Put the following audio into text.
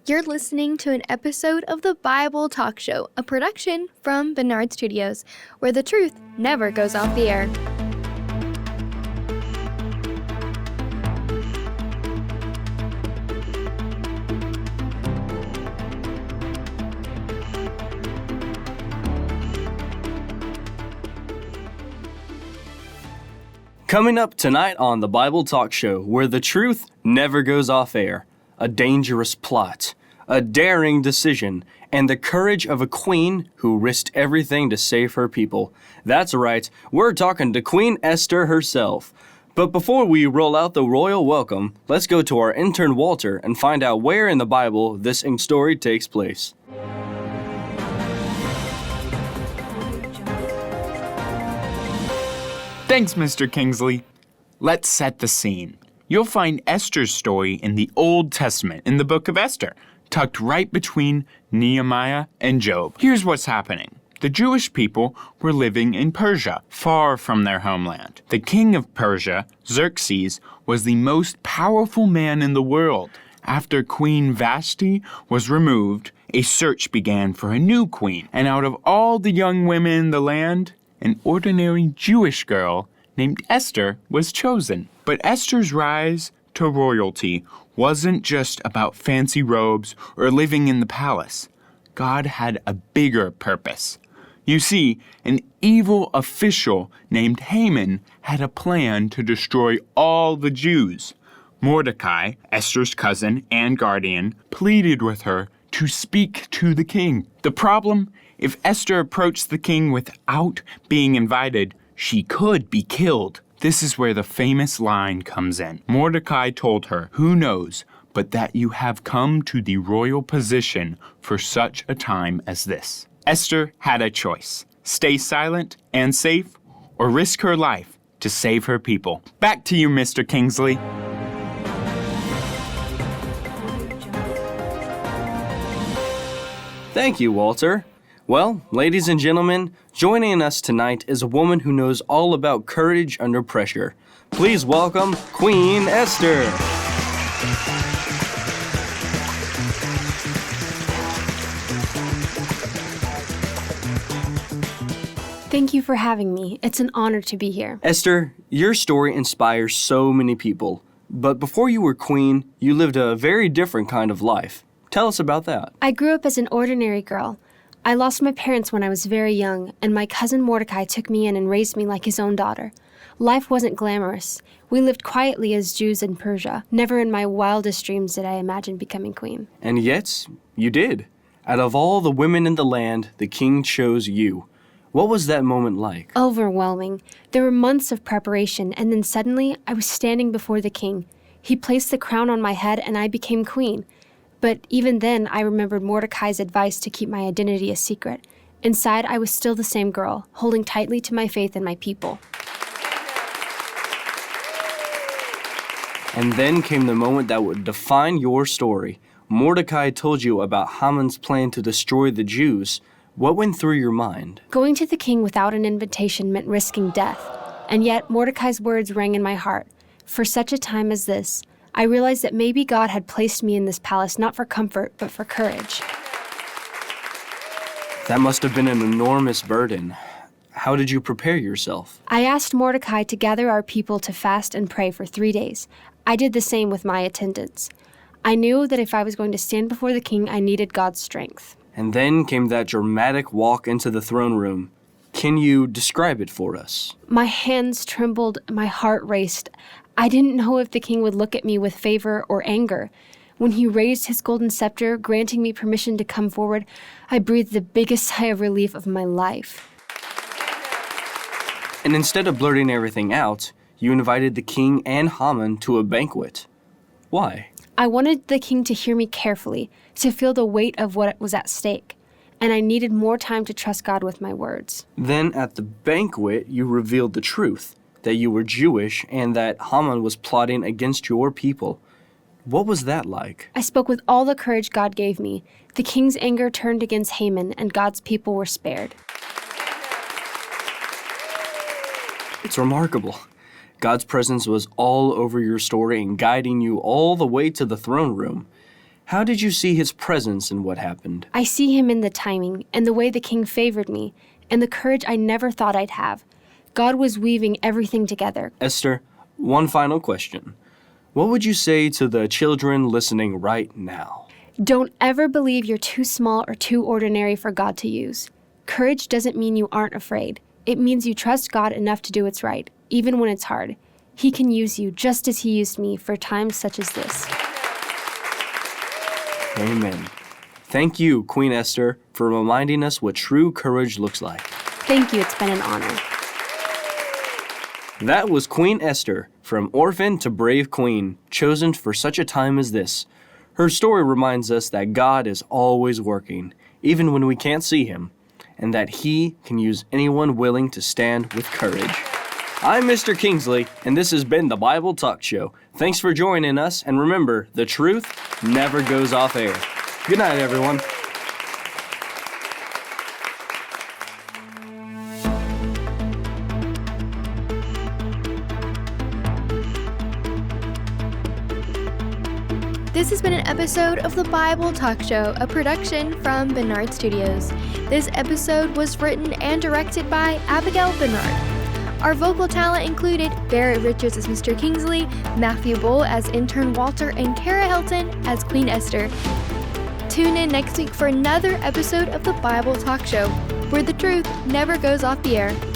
You're listening to an episode of the Bible Talk Show, a production from Bernard Studios, where the truth never goes off the air. Coming up tonight on the Bible Talk Show, where the truth never goes off air, a dangerous plot, a daring decision, and the courage of a queen who risked everything to save her people. That's right, we're talking to Queen Esther herself. But before we roll out the royal welcome, let's go to our intern Walter and find out where in the Bible this story takes place. Thanks, Mr. Kingsley. Let's set the scene. You'll find Esther's story in the Old Testament, in the book of Esther, tucked right between Nehemiah and Job. Here's what's happening. The Jewish people were living in Persia, far from their homeland. The king of Persia, Xerxes, was the most powerful man in the world. After Queen Vashti was removed, a search began for a new queen. And out of all the young women in the land, an ordinary Jewish girl named Esther was chosen. But Esther's rise to royalty wasn't just about fancy robes or living in the palace. God had a bigger purpose. You see, an evil official named Haman had a plan to destroy all the Jews. Mordecai, Esther's cousin and guardian, pleaded with her to speak to the king. The problem? If Esther approached the king without being invited, she could be killed. This is where the famous line comes in. Mordecai told her, "Who knows but that you have come to the royal position for such a time as this?" Esther had a choice: stay silent and safe, or risk her life to save her people. Back to you, Mr. Kingsley. Thank you, Walter. Well, ladies and gentlemen, joining us tonight is a woman who knows all about courage under pressure. Please welcome Queen Esther. Thank you for having me. It's an honor to be here. Esther, your story inspires so many people. But before you were queen, you lived a very different kind of life. Tell us about that. I grew up as an ordinary girl. I lost my parents when I was very young, and my cousin Mordecai took me in and raised me like his own daughter. Life wasn't glamorous. We lived quietly as Jews in Persia. Never in my wildest dreams did I imagine becoming queen. And yet, you did. Out of all the women in the land, the king chose you. What was that moment like? Overwhelming. There were months of preparation, and then suddenly I was standing before the king. He placed the crown on my head, and I became queen. But even then, I remembered Mordecai's advice to keep my identity a secret. Inside, I was still the same girl, holding tightly to my faith and my people. And then came the moment that would define your story. Mordecai told you about Haman's plan to destroy the Jews. What went through your mind? Going to the king without an invitation meant risking death. And yet, Mordecai's words rang in my heart. For such a time as this, I realized that maybe God had placed me in this palace not for comfort, but for courage. That must have been an enormous burden. How did you prepare yourself? I asked Mordecai to gather our people to fast and pray for 3 days. I did the same with my attendants. I knew that if I was going to stand before the king, I needed God's strength. And then came that dramatic walk into the throne room. Can you describe it for us? My hands trembled, my heart raced. I didn't know if the king would look at me with favor or anger. When he raised his golden scepter, granting me permission to come forward, I breathed the biggest sigh of relief of my life. And instead of blurting everything out, you invited the king and Haman to a banquet. Why? I wanted the king to hear me carefully, to feel the weight of what was at stake, and I needed more time to trust God with my words. Then at the banquet, you revealed the truth, that you were Jewish and that Haman was plotting against your people. What was that like? I spoke with all the courage God gave me. The king's anger turned against Haman, and God's people were spared. It's remarkable. God's presence was all over your story and guiding you all the way to the throne room. How did you see his presence in what happened? I see him in the timing and the way the king favored me and the courage I never thought I'd have. God was weaving everything together. Esther, one final question. What would you say to the children listening right now? Don't ever believe you're too small or too ordinary for God to use. Courage doesn't mean you aren't afraid. It means you trust God enough to do what's right, even when it's hard. He can use you just as he used me for times such as this. Amen. Thank you, Queen Esther, for reminding us what true courage looks like. Thank you, it's been an honor. That was Queen Esther, from orphan to brave queen, chosen for such a time as this. Her story reminds us that God is always working, even when we can't see him, and that he can use anyone willing to stand with courage. I'm Mr. Kingsley, and this has been the Bible Talk Show. Thanks for joining us, and remember, the truth never goes off air. Good night, everyone. This has been an episode of the Bible Talk Show, a production from Bernard Studios. This episode was written and directed by Abigail Bernard. Our vocal talent included Barrett Richards as Mr. Kingsley, Matthew Bull as Intern Walter, and Kara Hilton as Queen Esther. Tune in next week for another episode of the Bible Talk Show, where the truth never goes off the air.